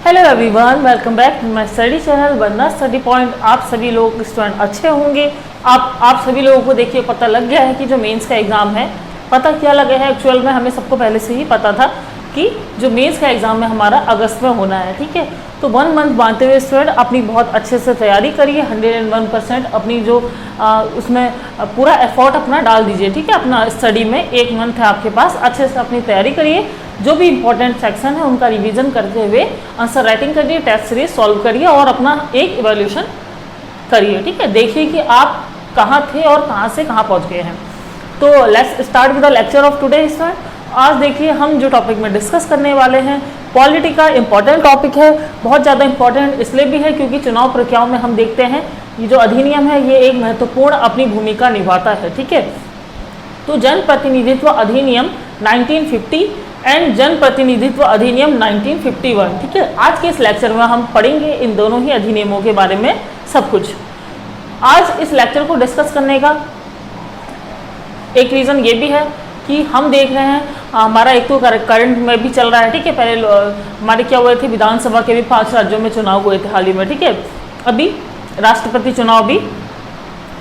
Hello everyone, welcome back to my study channel Vandana study point. आप सभी लोग student अच्छे होंगे। आप सभी लोगों को देखिए पता लग गया है कि जो मेंस का एग्ज़ाम है, पता क्या लगा है एक्चुअल में, हमें सबको पहले से ही पता था कि जो मेंस का एग्ज़ाम है हमारा अगस्त में होना है। ठीक है, तो 1 मंथ बांधते हुए स्टूडेंट अपनी बहुत अच्छे से तैयारी करिए। 101% अपनी जो उसमें पूरा एफर्ट अपना डाल दीजिए। ठीक है, अपना स्टडी में 1 मंथ है आपके पास, अच्छे से अपनी तैयारी करिए। जो भी इंपॉर्टेंट सेक्शन है उनका रिवीजन करते हुए आंसर राइटिंग करिए, टेस्ट सीरीज सॉल्व करिए और अपना एक इवैल्यूएशन करिए। ठीक है, देखिए कि आप कहाँ थे और कहाँ से कहाँ पहुँच गए हैं। तो let's start with the lecture of today student. आज देखिए हम जो टॉपिक में डिस्कस करने वाले हैं, पॉलिटी का इंपॉर्टेंट टॉपिक है। बहुत ज़्यादा इंपॉर्टेंट इसलिए भी है क्योंकि चुनाव प्रक्रियाओं में हम देखते हैं ये जो अधिनियम है ये एक महत्वपूर्ण अपनी भूमिका निभाता है। ठीक है, तो जन प्रतिनिधित्व अधिनियम 1950 एंड जन प्रतिनिधित्व अधिनियम 1951। ठीक है, आज के इस लेक्चर में हम पढ़ेंगे इन दोनों ही अधिनियमों के बारे में सब कुछ। आज इस लेक्चर को डिस्कस करने का एक रीज़न ये भी है कि हम देख रहे हैं हमारा एक तो करंट में भी चल रहा है। ठीक है, पहले हमारे क्या हुए थे, विधानसभा के भी 5 राज्यों में चुनाव हुए थे हाल ही में। ठीक है, अभी राष्ट्रपति चुनाव भी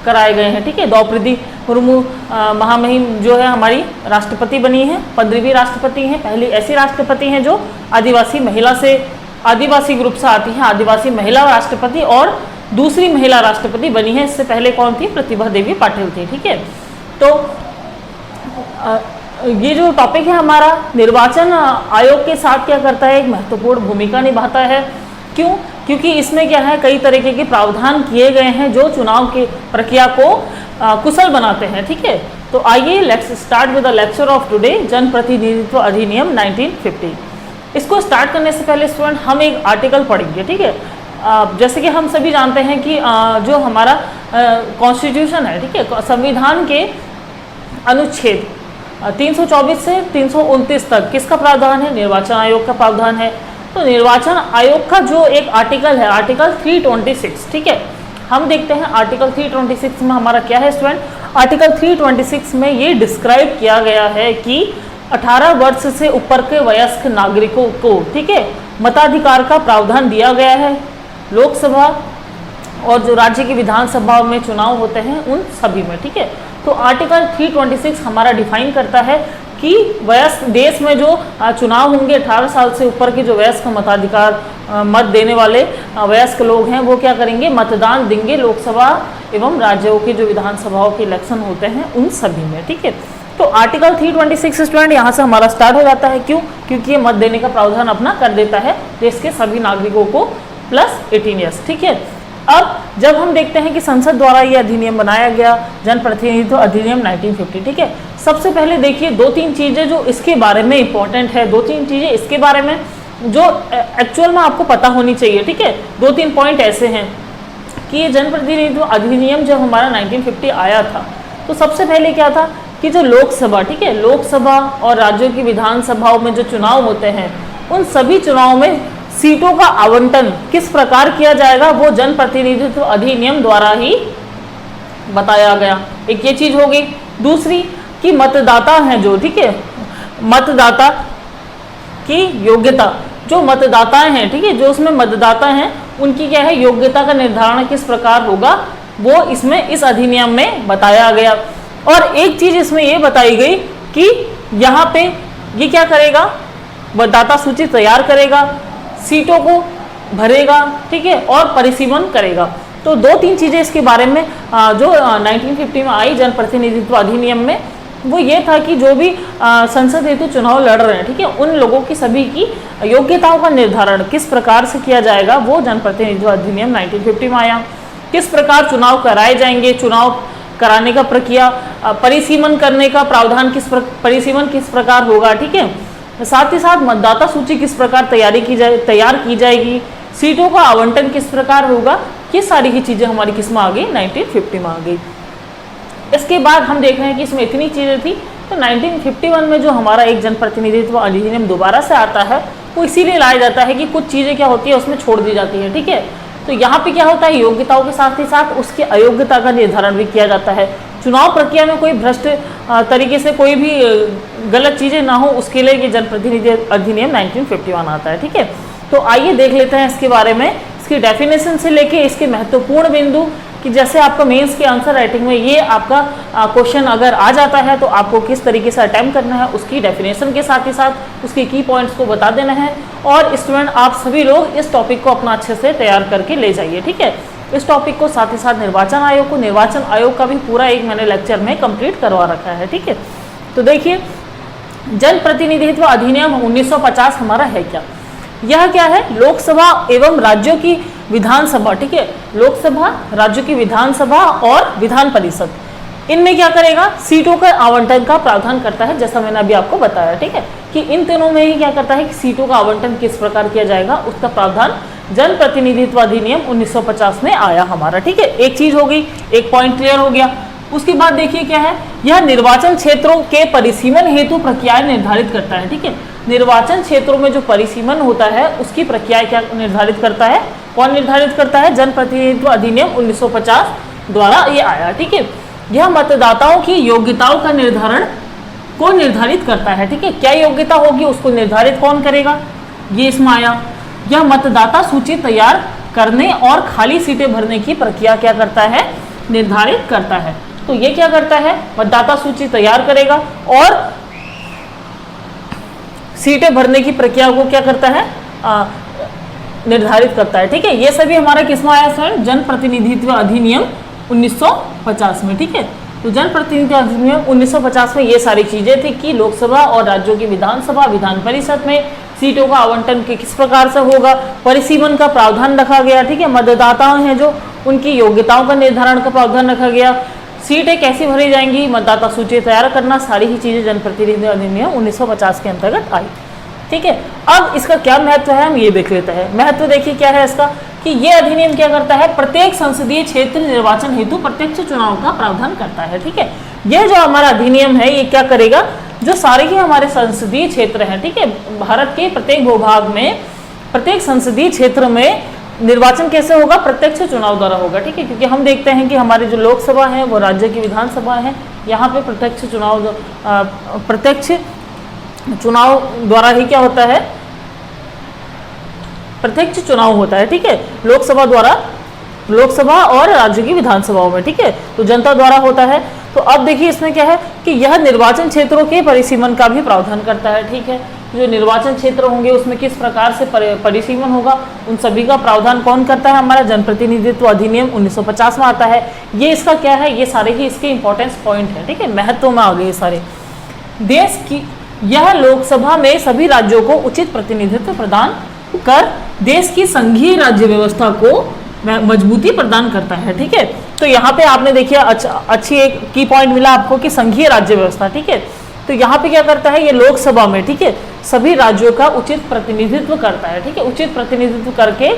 कराए गए हैं। ठीक है, द्रौपदी मुर्मू महामहिम जो है हमारी राष्ट्रपति बनी है, 15वीं राष्ट्रपति हैं, पहली ऐसी राष्ट्रपति हैं जो आदिवासी महिला से, आदिवासी ग्रुप से आती है, आदिवासी महिला राष्ट्रपति, और दूसरी महिला राष्ट्रपति बनी है। इससे पहले कौन थी, प्रतिभा देवी पाटिल थी। ठीक है, तो ये जो टॉपिक है हमारा निर्वाचन आयोग के साथ क्या करता है, एक महत्वपूर्ण भूमिका निभाता है। क्यों? क्योंकि इसमें क्या है, कई तरीके के प्रावधान किए गए हैं जो चुनाव की प्रक्रिया को कुशल बनाते हैं। ठीक है, तो आइए let's start with the lecture of today, जन प्रतिनिधित्व अधिनियम 1950। इसको स्टार्ट करने से पहले स्टूडेंट हम एक आर्टिकल पढ़ेंगे। ठीक है, जैसे कि हम सभी जानते हैं कि जो हमारा कॉन्स्टिट्यूशन है, ठीक है, संविधान के अनुच्छेद 324 से 329 तक किसका प्रावधान है, निर्वाचन आयोग का प्रावधान है। तो निर्वाचन आयोग का जो एक आर्टिकल है, आर्टिकल 326। ठीक है, हम देखते हैं आर्टिकल 326 में हमारा क्या है स्टूडेंट। आर्टिकल 326 में ये डिस्क्राइब किया गया है कि 18 वर्ष से ऊपर के वयस्क नागरिकों को, ठीक है, मताधिकार का प्रावधान दिया गया है। लोकसभा और जो राज्य की विधानसभा में चुनाव होते हैं उन सभी में। ठीक है, तो आर्टिकल 326 हमारा डिफाइन करता है कि वयस्क देश में जो चुनाव होंगे, 18 साल से ऊपर के जो वयस्क मताधिकार मत देने वाले वयस्क लोग हैं वो क्या करेंगे, मतदान देंगे लोकसभा एवं राज्यों के जो विधानसभाओं के इलेक्शन होते हैं उन सभी में। ठीक है, तो आर्टिकल 326 स्टूडेंट यहाँ से हमारा स्टार्ट हो जाता है। क्यों? क्योंकि ये मत देने का प्रावधान अपना कर देता है देश के सभी नागरिकों को प्लस 18 ईयर्स। ठीक है, अब जब हम देखते हैं कि संसद द्वारा ये अधिनियम बनाया गया, जन प्रतिनिधित्व अधिनियम 1950। ठीक है, सबसे पहले देखिए 2-3 चीज़ें जो इसके बारे में इंपॉर्टेंट है, 2-3 चीज़ें इसके बारे में जो एक्चुअल में आपको पता होनी चाहिए। ठीक है, 2-3 पॉइंट ऐसे हैं कि ये जन प्रतिनिधित्व अधिनियम जब हमारा 1950 आया था तो सबसे पहले क्या था कि जो लोकसभा, ठीक है, लोकसभा और राज्यों की विधानसभाओं में जो चुनाव होते हैं उन सभी चुनावों में सीटों का आवंटन किस प्रकार किया जाएगा वो जन प्रतिनिधित्व अधिनियम द्वारा ही बताया गया। एक ये चीज होगी। दूसरी कि मतदाता हैं जो, ठीक है, मतदाता की योग्यता, जो मतदाताएं हैं, ठीक है, जो उसमें मतदाता हैं उनकी क्या है, योग्यता का निर्धारण किस प्रकार होगा वो इसमें इस अधिनियम में बताया गया। और एक चीज इसमें ये बताई गई कि यहाँ पे ये क्या करेगा, मतदाता सूची तैयार करेगा, सीटों को भरेगा, ठीक है, और परिसीमन करेगा। तो 2-3 चीज़ें इसके बारे में जो 1950 में आई जन प्रतिनिधित्व अधिनियम में, वो ये था कि जो भी संसद हेतु चुनाव लड़ रहे हैं, ठीक है, उन लोगों की सभी की योग्यताओं का निर्धारण किस प्रकार से किया जाएगा वो जन प्रतिनिधित्व अधिनियम 1950 में आया। किस प्रकार चुनाव कराए जाएंगे, चुनाव कराने का प्रक्रिया, परिसीमन करने का प्रावधान परिसीमन किस प्रकार होगा, ठीक है, साथ ही साथ मतदाता सूची किस प्रकार तैयार की जाएगी, सीटों का आवंटन किस प्रकार होगा, ये सारी की चीज़ें हमारी किस में आ गई, 1950 में आ गई। इसके बाद हम देख रहे हैं कि इसमें इतनी चीज़ें थी, तो 1951 में जो हमारा एक जनप्रतिनिधित्व अधिनियम दोबारा से आता है वो इसीलिए लाया जाता है कि कुछ चीज़ें क्या होती है उसमें छोड़ दी जाती हैं। ठीक है, तो यहाँ पे क्या होता है, योग्यताओं के साथ ही साथ उसकी अयोग्यता का निर्धारण भी किया जाता है। चुनाव प्रक्रिया में कोई भ्रष्ट तरीके से कोई भी गलत चीज़ें ना हो उसके लिए ये जनप्रतिनिधि अधिनियम 1951 आता है। ठीक है, तो तो आइए देख लेते हैं इसके बारे में, इसकी डेफिनेशन से लेके इसके महत्वपूर्ण बिंदु, कि जैसे आपका मेंस के आंसर राइटिंग में ये आपका क्वेश्चन अगर आ जाता है तो आपको किस तरीके से अटेम्प्ट करना है, उसकी डेफिनेशन के साथ ही साथ उसके की पॉइंट्स को बता देना है। और स्टूडेंट आप सभी लोग इस टॉपिक को अपना अच्छे से तैयार करके ले जाइए, ठीक है। इस टॉपिक को साथ ही साथ निर्वाचन आयोग का भी पूरा एक मैंने लेक्चर में कंप्लीट करवा रखा है, ठीक है। तो देखिए, जनप्रतिनिधित्व अधिनियम 1950 हमारा है क्या? यह क्या है? लोकसभा एवं राज्यों की विधानसभा, ठीक है, लोकसभा, राज्यों की विधानसभा और विधान परिषद, इनमें क्या करेगा? सीटों का आवंटन का प्रावधान करता है, जैसा मैंने अभी आपको बताया, ठीक है, कि इन तीनों में ही क्या करता है कि सीटों का आवंटन किस प्रकार किया जाएगा, उसका प्रावधान जनप्रतिनिधित्व अधिनियम 1950 में आया हमारा, ठीक है। एक चीज हो गई, एक पॉइंट क्लियर हो गया। उसके बाद देखिए क्या है, यह निर्वाचन क्षेत्रों के परिसीमन हेतु प्रक्रियाएं निर्धारित करता है, ठीक है। निर्वाचन क्षेत्रों में जो परिसीमन होता है उसकी प्रक्रिया क्या निर्धारित करता है? कौन निर्धारित करता है? जनप्रतिनिधित्व अधिनियम 1950 द्वारा ये आया, ठीक है। यह मतदाताओं की योग्यताओं का निर्धारित करता है, ठीक है। क्या योग्यता होगी उसको निर्धारित कौन करेगा? ये इसमें आया। यह मतदाता सूची तैयार करने और खाली सीटें भरने की प्रक्रिया क्या करता है? निर्धारित करता है। तो ये क्या करता है? मतदाता सूची तैयार करेगा और सीटें भरने की प्रक्रिया को क्या करता है? निर्धारित करता है, ठीक है। ये सभी हमारा किसमें आया सर? जनप्रतिनिधित्व अधिनियम 1950 में, ठीक है। तो जनप्रतिनिधित्व अधिनियम 1950 में ये सारी चीजें थी कि लोकसभा और राज्यों की विधानसभा, विधान परिषद में सीटों का आवंटन किस प्रकार से होगा, परिसीमन का प्रावधान रखा गया, ठीक है। मतदाताओं हैं जो, उनकी योग्यताओं का निर्धारण का प्रावधान रखा गया, सीटें कैसी भरी जाएंगी, मतदाता सूची तैयार करना, सारी ही चीजें जनप्रतिनिधित्व अधिनियम 1950 के अंतर्गत आई, ठीक है। अब इसका क्या महत्व है हम ये देख लेते हैं। महत्व देखिए क्या है इसका, कि ये अधिनियम क्या करता है? प्रत्येक संसदीय क्षेत्र निर्वाचन हेतु प्रत्यक्ष चुनाव का प्रावधान करता है, ठीक है। यह जो हमारा अधिनियम है ये क्या करेगा? जो सारे ही हमारे संसदीय क्षेत्र हैं, ठीक है, भारत के प्रत्येक भूभाग में, प्रत्येक संसदीय क्षेत्र में निर्वाचन कैसे होगा? प्रत्यक्ष चुनाव द्वारा होगा, ठीक है। क्योंकि हम देखते हैं कि हमारी जो लोकसभा है वो राज्य की विधानसभा है, यहाँ पे प्रत्यक्ष चुनाव द्वारा ही क्या होता है? प्रत्यक्ष चुनाव होता है, ठीक है, लोकसभा द्वारा, लोकसभा और राज्य की विधानसभाओं में, ठीक है, तो जनता द्वारा होता है। तो अब देखिए इसमें क्या है कि यह निर्वाचन क्षेत्रों के परिसीमन का भी प्रावधान करता है, ठीक है। जो निर्वाचन क्षेत्र होंगे उसमें किस प्रकार से परिसीमन होगा, उन सभी का प्रावधान कौन करता है? हमारा जनप्रतिनिधित्व अधिनियम 1950 में आता है। ये इसका क्या है? ये सारे ही इसके इंपॉर्टेंस पॉइंट है, ठीक है, महत्व में आ गए सारे। देश की यह लोकसभा में सभी राज्यों को उचित प्रतिनिधित्व प्रदान कर देश की संघीय राज्य व्यवस्था को मजबूती प्रदान करता है, ठीक है। तो यहाँ पे आपने देखिए अच्छी एक की पॉइंट मिला आपको कि संघीय राज्य व्यवस्था, ठीक है। तो यहाँ पे क्या करता है? ये लोकसभा में, ठीक है, सभी राज्यों का उचित प्रतिनिधित्व करता है, ठीक है। उचित प्रतिनिधित्व करके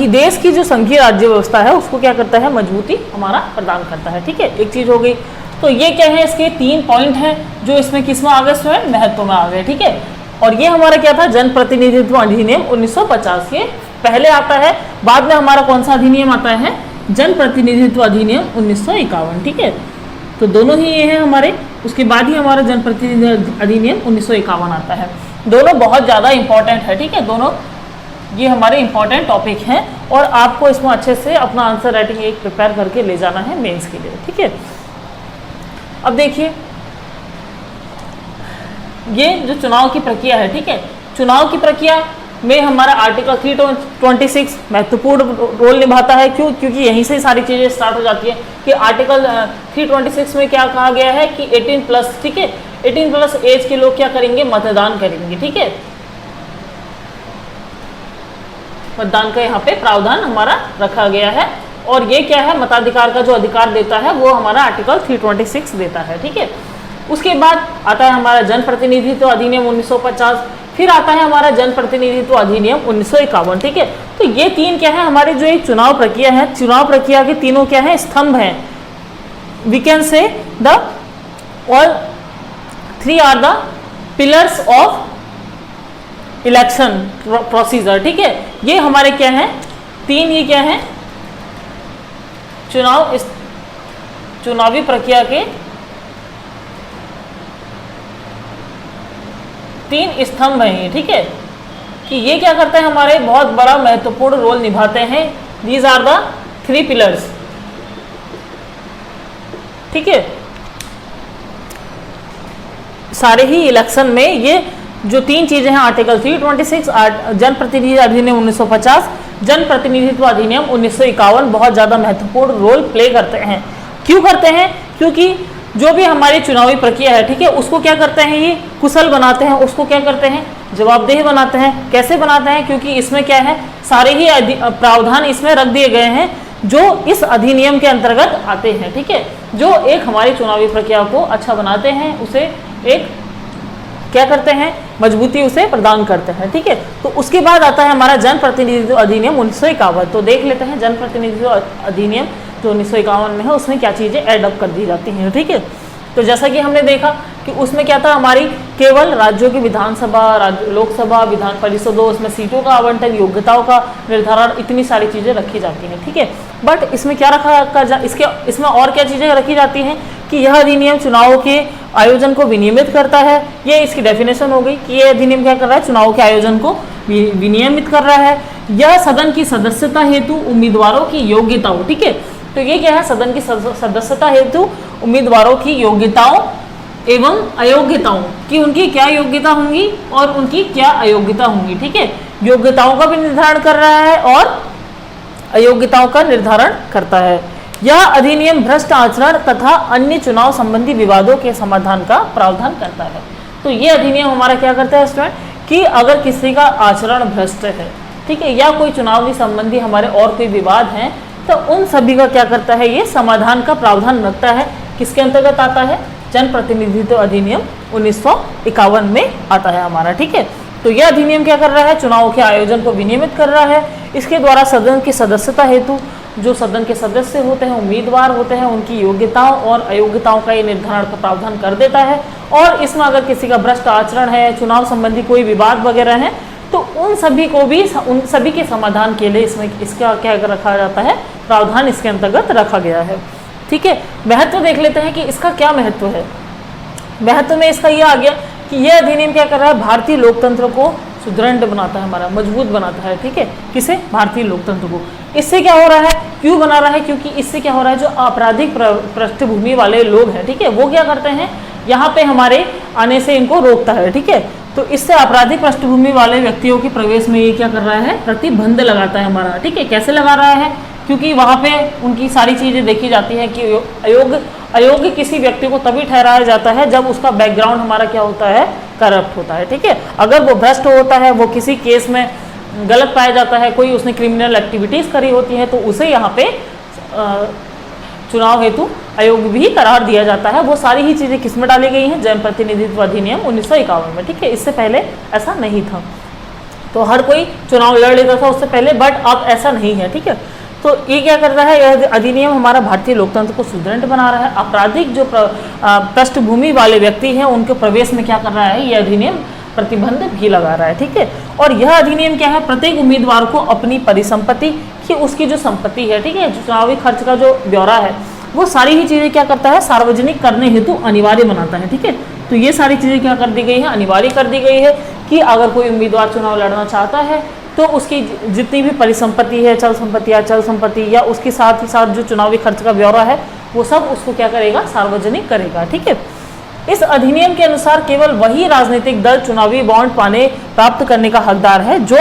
देश की जो संघीय राज्य व्यवस्था है उसको क्या करता है? मजबूती हमारा प्रदान करता है, ठीक है। एक चीज हो गई। तो ये क्या है? इसके 3 पॉइंट हैं जो इसमें किसमें आ गए स्टूडेंट? महत्व में आ गए, ठीक है। और ये हमारा क्या था? जनप्रतिनिधित्व अधिनियम 1950 के पहले आता है। बाद में हमारा कौन सा अधिनियम आता है? जनप्रतिनिधित्व अधिनियम 1951, ठीक है। तो दोनों ही ये हैं हमारे, उसके बाद ही हमारा जनप्रतिनिधित्व अधिनियम 1951 आता है। दोनों बहुत ज़्यादा इंपॉर्टेंट है, ठीक है, दोनों ये हमारे इंपॉर्टेंट टॉपिक हैं और आपको इसमें अच्छे से अपना आंसर राइटिंग एक प्रिपेयर करके ले जाना है मेंस के लिए, ठीक है। अब देखिए ये जो चुनाव की प्रक्रिया है, ठीक है, चुनाव की प्रक्रिया में हमारा आर्टिकल 326 महत्वपूर्ण रोल निभाता है। क्यों? क्योंकि यहीं से सारी चीज़ें स्टार्ट हो जाती है कि आर्टिकल 326 में क्या कहा गया है कि 18+, ठीक है, 18+ एज के लोग क्या करेंगे? मतदान करेंगे, ठीक है। मतदान का यहाँ पे प्रावधान हमारा रखा गया है और ये क्या है? मताधिकार का जो अधिकार देता है वो हमारा आर्टिकल 326 देता है, ठीक है। उसके बाद आता है हमारा जनप्रतिनिधित्व अधिनियम 1950, फिर आता है हमारा जनप्रतिनिधित्व अधिनियम 1951, ठीक है। तो ये 3 क्या है? हमारे जो एक चुनाव प्रक्रिया है, चुनाव प्रक्रिया के तीनों क्या है? स्तंभ हैं। We can say the all 3 are the pillars of election procedure, ठीक है। ये हमारे क्या है? 3 ये क्या है? चुनावी प्रक्रिया के 3 स्तंभ हैं, ठीक है। कि ये क्या करते हैं, हमारे बहुत बड़ा महत्वपूर्ण रोल निभाते हैं। दीज आर द 3 पिलर्स, ठीक है। सारे ही इलेक्शन में ये जो 3 चीजें हैं, आर्टिकल 326 जनप्रतिनिधि अधिनियम 1950, जनप्रतिनिधित्व अधिनियम 1951 बहुत ज्यादा महत्वपूर्ण रोल प्ले करते हैं। क्यों करते हैं? क्योंकि जो भी हमारी चुनावी प्रक्रिया है, ठीक है, उसको क्या करते हैं, ये कुशल बनाते हैं, उसको क्या करते हैं, जवाबदेह बनाते हैं। कैसे बनाते हैं? क्योंकि इसमें क्या है, सारे ही प्रावधान इसमें रख दिए गए हैं जो इस अधिनियम के अंतर्गत आते हैं, ठीक है, जो एक हमारी चुनावी प्रक्रिया को अच्छा बनाते हैं, उसे एक क्या करते हैं, मजबूती उसे प्रदान करते हैं, ठीक है। तो उसके बाद आता है हमारा जनप्रतिनिधित्व अधिनियम 1951। तो देख लेते हैं जनप्रतिनिधित्व अधिनियम जो 1951 में है, उसमें क्या चीजें एडअप कर दी जाती हैं, ठीक है। तो जैसा कि हमने देखा कि उसमें क्या था, हमारी केवल राज्यों की विधानसभा, लोकसभा, विधान परिषदों, उसमें सीटों का आवंटन, योग्यताओं का निर्धारण, इतनी सारी चीजें रखी जाती हैं, ठीक है। बट इसमें क्या इसमें और क्या चीजें रखी जाती हैं कि यह अधिनियम चुनावों के आयोजन को विनियमित करता है। ये इसकी डेफिनेशन हो गई कि यह अधिनियम क्या कर रहा है, चुनावों के आयोजन को विनियमित कर रहा है। यह सदन की सदस्यता हेतु उम्मीदवारों की योग्यताओं, ठीक है। तो ये क्या है, सदन की सदस्यता हेतु उम्मीदवारों की योग्यताओं एवं अयोग्यताओं की, उनकी क्या योग्यता होंगी और उनकी क्या अयोग्यता होंगी, ठीक है। योग्यताओं का भी निर्धारण कर रहा है और अयोग्यताओं का निर्धारण करता है। यह अधिनियम भ्रष्ट आचरण तथा अन्य चुनाव संबंधी विवादों के समाधान का प्रावधान करता है। तो ये अधिनियम हमारा क्या करता है स्टूडेंट, कि अगर किसी का आचरण भ्रष्ट है, ठीक है, या कोई चुनावी संबंधी हमारे और कोई विवाद हैं, तो उन सभी का क्या करता है, ये समाधान का प्रावधान रखता है। किसके अंतर्गत आता है, जनप्रतिनिधित्व अधिनियम 1951 में आता है हमारा, ठीक है। तो यह अधिनियम क्या कर रहा है, चुनावों के आयोजन को विनियमित कर रहा है। इसके द्वारा सदन की सदस्यता हेतु जो सदन के सदस्य होते हैं, उम्मीदवार होते हैं, उनकी योग्यताओं और अयोग्यताओं का ये निर्धारण का प्रावधान कर देता है। और इसमें अगर किसी का भ्रष्ट आचरण है, चुनाव संबंधी कोई विवाद वगैरह है, तो उन सभी के समाधान के लिए इसमें इसका क्या रखा जाता है, प्रावधान इसके अंतर्गत रखा गया है, ठीक है। महत्व देख लेते हैं कि इसका क्या महत्व है। महत्व में इसका यह आ गया कि यह अधिनियम क्या कर रहा है, भारतीय लोकतंत्र को सुदृढ़ बनाता है, हमारा मजबूत बनाता है, ठीक है। किसे, भारतीय लोकतंत्र को। इससे क्या हो रहा है, क्यों बना रहा है, क्योंकि इससे क्या हो रहा है, जो आपराधिक पृष्ठभूमि वाले लोग हैं, ठीक है, वो क्या करते हैं, यहाँ पे हमारे आने से इनको रोकता है, ठीक है। तो इससे आपराधिक पृष्ठभूमि वाले व्यक्तियों के प्रवेश में ये क्या कर रहा है, प्रतिबंध लगाता है हमारा, ठीक है। कैसे लगा रहा है, क्योंकि वहाँ पे उनकी सारी चीज़ें देखी जाती हैं कि अयोग्य किसी व्यक्ति को तभी ठहराया जाता है जब उसका बैकग्राउंड हमारा क्या होता है, करप्ट होता है, ठीक है। अगर वो भ्रष्ट होता है, वो किसी केस में गलत पाया जाता है, कोई उसने क्रिमिनल एक्टिविटीज़ करी होती है, तो उसे यहाँ पे चुनाव हेतु अयोग्य भी करार दिया जाता है। वो सारी ही चीज़ें किसमें डाली गई हैं, जनप्रतिनिधित्व अधिनियम 1951 में, ठीक है। इससे पहले ऐसा नहीं था, तो हर कोई चुनाव लड़ लेता था उससे पहले, बट अब ऐसा नहीं है, ठीक है। तो ये क्या कर रहा है, यह अधिनियम हमारा भारतीय लोकतंत्र को सुदृढ़ बना रहा है। आपराधिक जो पृष्ठभूमि वाले व्यक्ति हैं, उनके प्रवेश में क्या कर रहा है, यह अधिनियम प्रतिबंध भी लगा रहा है, ठीक है। और यह अधिनियम क्या है, प्रत्येक उम्मीदवार को अपनी परिसंपत्ति की, उसकी जो संपत्ति है, ठीक है, चुनावी खर्च का जो ब्यौरा है, वो सारी ही चीज़ें क्या करता है, सार्वजनिक करने हेतु अनिवार्य बनाता है, ठीक है। तो ये सारी चीज़ें क्या कर दी गई है, अनिवार्य कर दी गई है कि अगर कोई उम्मीदवार चुनाव लड़ना चाहता है तो उसकी जितनी भी परिसंपत्ति है, चल संपत्ति या उसके साथ ही साथ जो चुनावी खर्च का ब्यौरा है, वो सब उसको क्या करेगा, सार्वजनिक करेगा, ठीक है। इस अधिनियम के अनुसार केवल वही राजनीतिक दल चुनावी बॉन्ड प्राप्त करने का हकदार है जो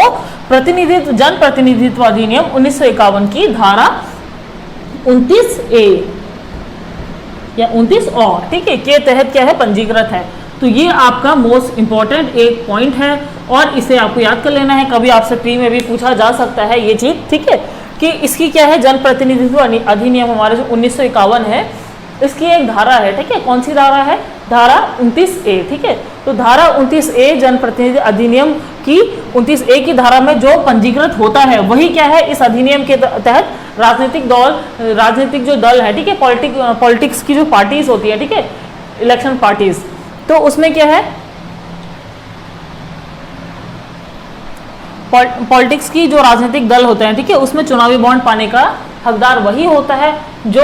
जनप्रतिनिधित्व अधिनियम 1951 की धारा 29A या 29 और, ठीक है, के तहत क्या है, पंजीकृत है। तो ये आपका मोस्ट इंपॉर्टेंट एक पॉइंट है और इसे आपको याद कर लेना है। कभी आपसे प्री में भी पूछा जा सकता है ये चीज, ठीक है, कि इसकी क्या है, जनप्रतिनिधित्व अधिनियम हमारे जो 1951 है, इसकी एक धारा है, ठीक है। कौन सी धारा है, धारा 29A, ठीक है। तो धारा 29A जनप्रतिनिधि अधिनियम की 29A की धारा में जो पंजीकृत होता है, वही क्या है, इस अधिनियम के तहत राजनीतिक जो दल है, ठीक है, पॉलिटिक्स की जो पार्टीज होती है, ठीक है, इलेक्शन पार्टीज, तो उसमें क्या है, पॉलिटिक्स की जो राजनीतिक दल होते हैं, ठीक है, उसमें चुनावी बॉन्ड पाने का हकदार वही होता है जो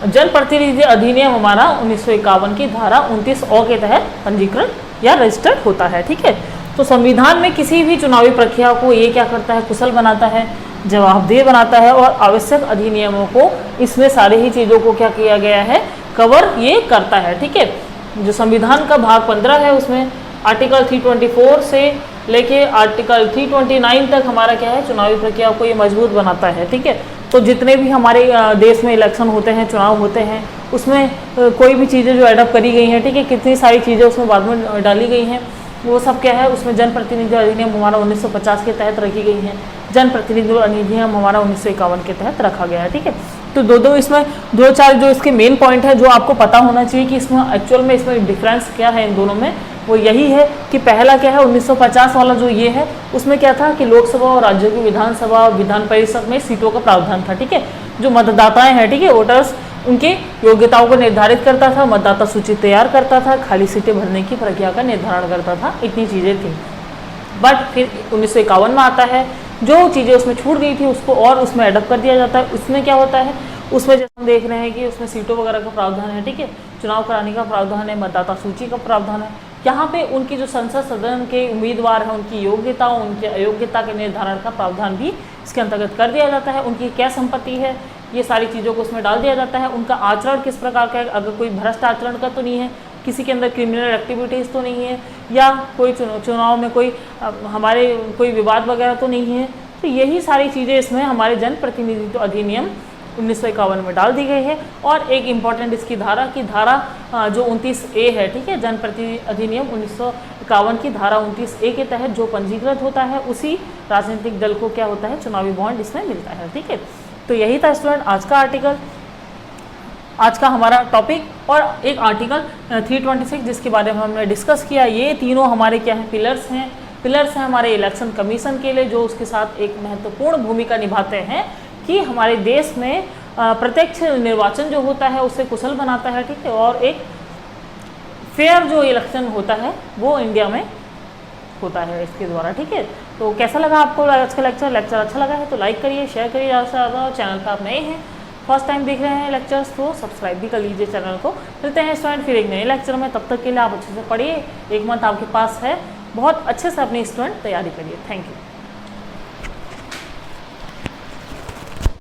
जनप्रतिनिधि अधिनियम हमारा 1951 की धारा 29 के तहत पंजीकृत या रजिस्टर्ड होता है, ठीक है। तो संविधान में किसी भी चुनावी प्रक्रिया को ये क्या करता है, कुशल बनाता है, जवाबदेह बनाता है और आवश्यक अधिनियमों को, इसमें सारी ही चीज़ों को क्या किया गया है, कवर ये करता है। ठीक है, जो संविधान का भाग 15 है उसमें आर्टिकल 324 से लेके आर्टिकल 329 तक हमारा क्या है, चुनावी प्रक्रिया को ये मजबूत बनाता है। ठीक है, तो जितने भी हमारे देश में इलेक्शन होते हैं, चुनाव होते हैं, उसमें कोई भी चीज़ें जो एडअप करी गई हैं, ठीक है, कितनी सारी चीज़ें उसमें बाद में डाली गई हैं, वो सब क्या है, उसमें जनप्रतिनिधि अधिनियम हमारा 1950 के तहत रखी गई है, जनप्रतिनिधि अधिनियम हमारा 1951 के तहत रखा गया है। ठीक है, तो दो इसमें 2-4 जो इसके मेन पॉइंट है जो आपको पता होना चाहिए कि इसमें एक्चुअल में इसमें डिफरेंस क्या है इन दोनों में, वो यही है कि पहला क्या है, 1950 वाला जो ये है उसमें क्या था कि लोकसभा और राज्यों की विधानसभा और विधान परिषद में सीटों का प्रावधान था। ठीक है, जो मतदाताएं हैं, ठीक है, वोटर्स, उनके योग्यताओं को निर्धारित करता था, मतदाता सूची तैयार करता था, खाली सीटें भरने की प्रक्रिया का निर्धारण करता था, इतनी चीज़ें थी। बट फिर 1951 में आता है, जो चीज़ें उसमें छूट गई थी उसको और उसमें एडप्ट कर दिया जाता है। उसमें क्या होता है, उसमें जैसे हम देख रहे हैं कि उसमें सीटों वगैरह का प्रावधान है, ठीक है, चुनाव कराने का प्रावधान है, मतदाता सूची का प्रावधान है। यहाँ पे उनकी जो संसद सदन के उम्मीदवार हैं, उनकी योग्यताओं, उनकी अयोग्यता के निर्धारण का प्रावधान भी इसके अंतर्गत कर दिया जाता है। उनकी क्या संपत्ति है, ये सारी चीज़ों को उसमें डाल दिया जाता है। उनका आचरण किस प्रकार का है, अगर कोई भ्रष्ट आचरण का तो नहीं है, किसी के अंदर क्रिमिनल एक्टिविटीज़ तो नहीं है, या कोई चुनाव में कोई हमारे कोई विवाद वगैरह तो नहीं है। तो यही सारी चीज़ें इसमें हमारे जनप्रतिनिधित्व अधिनियम 1951 में डाल दी गई है। और एक इम्पॉर्टेंट इसकी धारा की धारा जो 29A है, ठीक है, जनप्रतिनिधि अधिनियम 1951 की धारा 29A के तहत जो पंजीकृत होता है उसी राजनीतिक दल को क्या होता है, चुनावी बॉन्ड इसमें मिलता है। ठीक है, तो यही था स्टूडेंट आज का आर्टिकल, आज का हमारा टॉपिक। और एक आर्टिकल 326 जिसके बारे में हमने डिस्कस किया, ये तीनों हमारे क्या हैं, पिलर्स हैं हमारे इलेक्शन कमीशन के लिए, जो उसके साथ एक महत्वपूर्ण भूमिका निभाते हैं कि हमारे देश में प्रत्यक्ष निर्वाचन जो होता है उसे कुशल बनाता है। ठीक है, और एक फेयर जो इलेक्शन होता है वो इंडिया में होता है इसके द्वारा। ठीक है, तो कैसा लगा आपको आज का लेक्चर अच्छा लगा है तो लाइक करिए, शेयर करिए ज़्यादा से ज़्यादा। चैनल पर आप नए हैं, फर्स्ट टाइम देख रहे हैं लेक्चर्स, तो सब्सक्राइब भी कर लीजिए चैनल को। मिलते हैं स्टूडेंट फिर एक नए लेक्चर में, तब तक के लिए आप अच्छे से पढ़िए, एक मंथ आपके पास है, बहुत अच्छे से अपनी स्टूडेंट तैयारी करिए। Thank you.